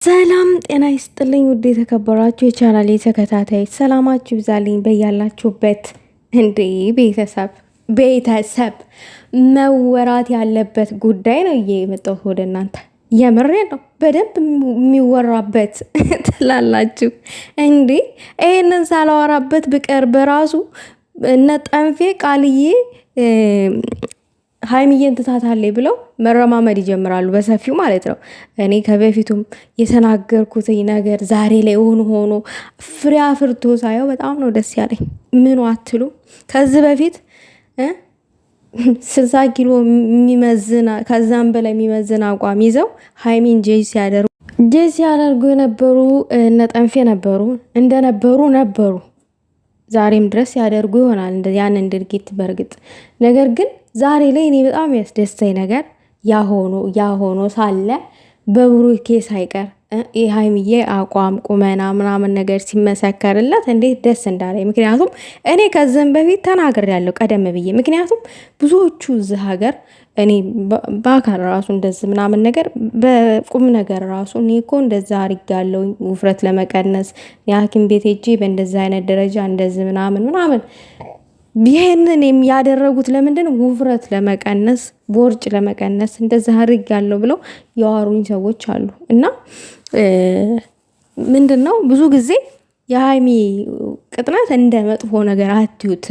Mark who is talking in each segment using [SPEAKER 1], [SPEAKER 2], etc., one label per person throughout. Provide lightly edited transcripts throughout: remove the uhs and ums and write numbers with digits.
[SPEAKER 1] ሰላም ጤና ይስጥልኝ ውድ የተከበራችሁ የቻናሌ ተከታታዮች ሰላማችሁ ይብዛልኝ በያላችሁበት። እንዴ ቤተሰብ መወራት ያለበት ጉዳይ ነው የመጣሁት ወደ እናንተ። የምሬ ነው በደንብ የሚወራበት ትላላችሁ እንዴ። ይሄንን ሳላወራበት ብቀር በራሱ እነ ጠንፌ ቃልዬ ሀይሚዬን ትታታለች ብለው መረማመድ ይጀምራሉ በሰፊው ማለት ነው። እኔ ከበፊቱም የተናገርኩትኝ ነገር ዛሬ ላይ ሆኖ ፍሬ አፍርቶ ሳየው በጣም ነው ደስ ያለኝ። ምኑ አትሉ ከዚህ በፊት 60 ኪሎ የሚመዝን ከዛም በላይ የሚመዝን አቋም ይዘው ሀይሚን ጄ ሲያደርጉ የነበሩ እነ ጠንፌ ነበሩ። ዛሬም ድረስ ያደርጉ ይሆናል ያንን ድርጊት በእርግጥ ነገር ግን ዛሬ ላይ እኔ በጣም ያስደስተኝ ነገር ያሆኖ ሳለ በብሩኬ ሳይቀር የሀይሚዬ አቋም ቁመና ምናምን ነገር ሲመሰከርለት እንዴት ደስ እንዳለኝ። ምክንያቱም እኔ ከዚህም በፊት ተናግሬያለሁ ቀደም ብዬ። ምክንያቱም ብዙዎቹ እዚህ ሀገር እኔ በአካል ራሱ እንደዚህ ምናምን ነገር በቁም ነገር ራሱ እኔ እኮ እንደዛ አድርጋለሁ ውፍረት ለመቀነስ የሐኪም ቤት ሄጄ በእንደዚህ አይነት ደረጃ እንደዚህ ምናምን ይሄንን ያደረጉት ለምንድን ውፍረት ለመቀነስ ቦርጭ ለመቀነስ እንደዚህ አድርጋለሁ ብለው ያወሩኝ ሰዎች አሉ። እና ምንድነው ብዙ ጊዜ የሀይሚ ቅጥነት እንደ መጥፎ ነገር አትዩት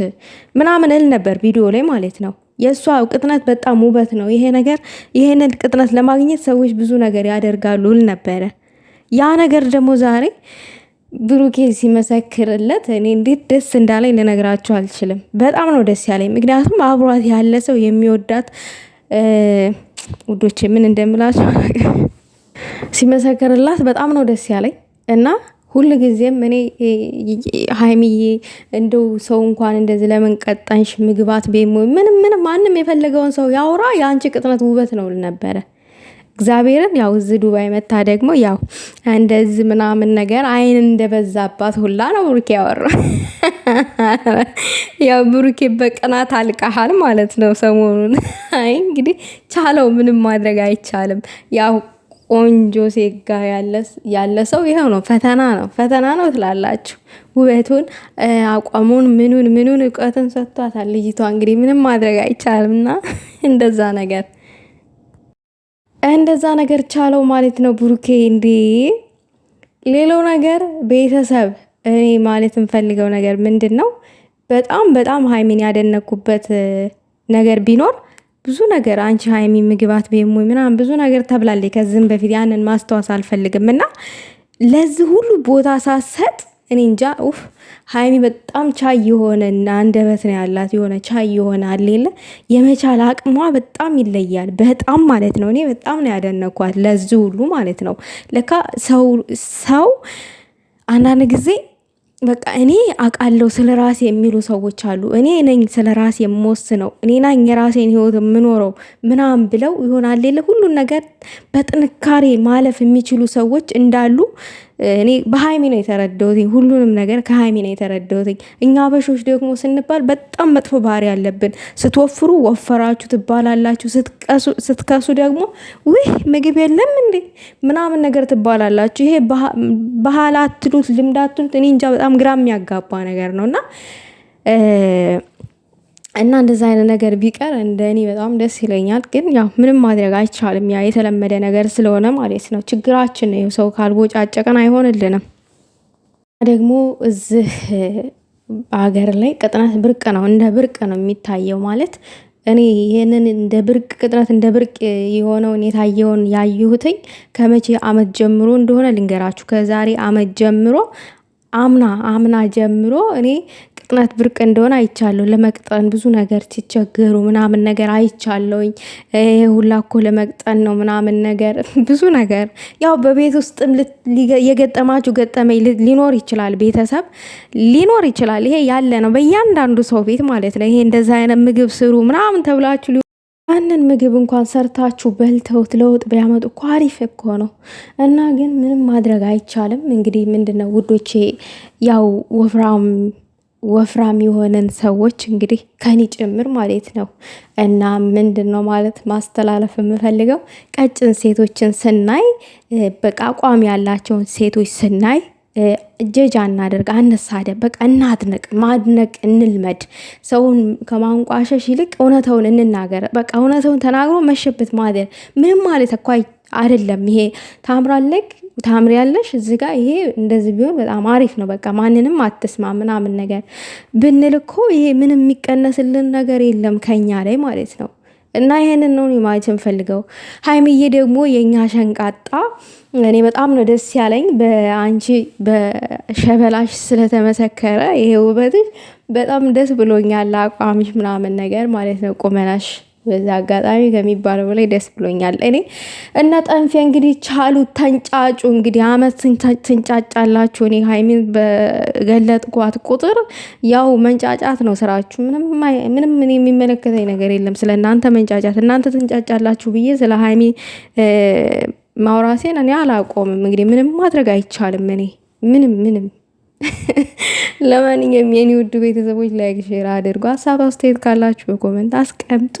[SPEAKER 1] ምናምን እል ነበር ቪዲዮ ላይ ማለት ነው። የእሷ ቅጥነት በጣም ውበት ነው። ይሄንን ቅጥነት ለማግኘት ሰዎች ብዙ ነገር ያደርጋሉ እል ነበረ። ያ ነገር ደግሞ ዛሬ ብሩኬ ሲመሰክርለት እኔ እንዴት ደስ እንዳለኝ ልነግራችሁ አልችልም። በጣም ነው ደስ ያለኝ። ምክንያቱም አብሯት ያለ ሰው የሚወዳት ውዶቼ ምን እንደምላችሁ ሲመሰክርላት በጣም ነው ደስ ያለኝ። እና ሁል ጊዜም እኔ ሀይሚዬ እንደው ሰው እንኳን እንደዚህ ለምን ቀጣንሽ ምግባት ቤሞ ምንም ማንም የፈለገውን ሰው ያውራ የአንቺ ቅጥነት ውበት ነው ነበረ። እግዚአብሔርን ያው እዚህ ዱባይ መታ ደግሞ ያው እንደዚህ ምናምን ነገር አይን እንደበዛባት ሁላ ነው ብሩኬ ያወራው። ያው ብሩኬ በቅናት አልቀሃል ማለት ነው ሰሞኑን። አይ እንግዲህ ቻለው ምንም ማድረግ አይቻልም። ያው ቆንጆ ሴጋ ያለ ሰው ይሄው ነው። ፈተና ነው ትላላችሁ። ውበቱን አቋሙን ምኑን እውቀትን ሰጥቷታል ልጅቷ። እንግዲህ ምንም ማድረግ አይቻልም። እና እንደዛ ነገር ቻለው ማለት ነው ብሩኬ። እንዴ ሌላው ነገር ቤተሰብ እኔ ማለት የምፈልገው ነገር ምንድን ነው፣ በጣም ሀይሚን ያደነኩበት ነገር ቢኖር ብዙ ነገር አንቺ ሀይሚ ምግባት ቤሞ ምናምን ብዙ ነገር ተብላለች ከዚህም በፊት ያንን ማስታወስ አልፈልግም። እና ለዚህ ሁሉ ቦታ ሳሰጥ እኔ እንጃ ሀይሚ በጣም ቻይ የሆነ አንደበት ነው ያላት። የሆነ ቻይ የሆነ አሌለ የመቻል አቅሟ በጣም ይለያል። በጣም ማለት ነው። እኔ በጣም ነው ያደነኳት ለዚህ ሁሉ ማለት ነው። ለካ ሰው አንዳንድ ጊዜ በቃ እኔ አውቃለሁ ስለ ራሴ የሚሉ ሰዎች አሉ። እኔ ነኝ ስለ ራሴ የምወስነው፣ እኔ ነኝ የራሴን ህይወት የምኖረው ምናምን ብለው ይሆናል ሌለ ሁሉን ነገር በጥንካሬ ማለፍ የሚችሉ ሰዎች እንዳሉ እኔ በሀይሚ ነው የተረዳሁት። ሁሉንም ነገር ከሀይሚ ነው የተረዳሁት። እኛ አበሾች ደግሞ ስንባል በጣም መጥፎ ባህሪ ያለብን። ስትወፍሩ ወፈራችሁ ትባላላችሁ፣ ስትከሱ ደግሞ ውይ ምግብ የለም እንዴ ምናምን ነገር ትባላላችሁ። ይሄ ባህል አትሉት ልምድ አትሉት፣ እኔ እንጃ በጣም ግራ የሚያጋባ ነገር ነው። እና እንደዛ አይነት ነገር ቢቀር እንደኔ በጣም ደስ ይለኛል። ግን ያው ምንም ማድረግ አይቻልም። ያ የተለመደ ነገር ስለሆነ ማለት ነው። ችግራችን ነው። ሰው ካልቦጫጨቀን አይሆንልንም። ደግሞ እዚህ ሀገር ላይ ቅጥነት ብርቅ ነው፣ እንደ ብርቅ ነው የሚታየው። ማለት እኔ ይሄንን እንደ ብርቅ ቅጥነት እንደ ብርቅ የሆነውን የታየውን ያየሁትኝ ከመቼ አመት ጀምሮ እንደሆነ ልንገራችሁ። ከዛሬ አመት ጀምሮ አምና ጀምሮ እኔ ቅጥነት ብርቅ እንደሆነ አይቻለሁ። ለመቅጠን ብዙ ነገር ሲቸገሩ ምናምን ነገር አይቻለሁኝ። ሁላ እኮ ለመቅጠን ነው ምናምን ነገር ብዙ ነገር ያው በቤት ውስጥም የገጠማችሁ ገጠመኝ ሊኖር ይችላል፣ ቤተሰብ ሊኖር ይችላል። ይሄ ያለ ነው በእያንዳንዱ ሰው ቤት ማለት ነው። ይሄ እንደዛ አይነት ምግብ ስሩ ምናምን ተብላችሁ ያንን ምግብ እንኳን ሰርታችሁ በልተውት ለውጥ ቢያመጡ እኮ አሪፍ እኮ ነው። እና ግን ምንም ማድረግ አይቻልም። እንግዲህ ምንድነው ውዶቼ ያው ወፍራም ወፍራም የሆነን ሰዎች እንግዲህ ከኒ ጭምር ማለት ነው። እና ምንድን ነው ማለት ማስተላለፍ የምፈልገው ቀጭን ሴቶችን ስናይ በቃ አቋም ያላቸውን ሴቶች ስናይ እጀጃ እናደርግ፣ አነሳደብ፣ በቃ እናድነቅ፣ ማድነቅ እንልመድ። ሰውን ከማንቋሸሽ ይልቅ እውነተውን እንናገር። በቃ እውነተውን ተናግሮ መሸበት ማደር ምንም ማለት እኮ አይደለም። ይሄ ታምራለክ ታምሪያለሽ እዚህ ጋር ይሄ እንደዚህ ቢሆን በጣም አሪፍ ነው። በቃ ማንንም አትስማ ምናምን ነገር ብንል እኮ ይሄ ምንም የሚቀነስልን ነገር የለም ከኛ ላይ ማለት ነው። እና ይሄንን ነው ማለት እንፈልገው። ሀይሚዬ ደግሞ የኛ ሸንቃጣ እኔ በጣም ነው ደስ ያለኝ በአንቺ በሸበላሽ ስለተመሰከረ ይሄ ውበትሽ በጣም ደስ ብሎኛል። አቋምሽ ምናምን ነገር ማለት ነው ቁመናሽ በዛ አጋጣሚ ከሚባለው በላይ ደስ ብሎኛል። እኔ እና ጠንፌ እንግዲህ ቻሉ ተንጫጩ። እንግዲህ አመት ትንጫጫላችሁ። እኔ ሀይሚን በገለጥኳት ቁጥር ያው መንጫጫት ነው ስራችሁ። ምንም እኔ የሚመለከተኝ ነገር የለም ስለ እናንተ መንጫጫት። እናንተ ትንጫጫላችሁ ብዬ ስለ ሀይሚ ማውራሴን እኔ አላቆምም። እንግዲህ ምንም ማድረግ አይቻልም። እኔ ምንም ለማንኛውም የኔ ውድ ቤተሰቦች ላይክ ሼር አድርጉ። ሀሳብ አስተያየት ካላችሁ በኮመንት አስቀምጡ።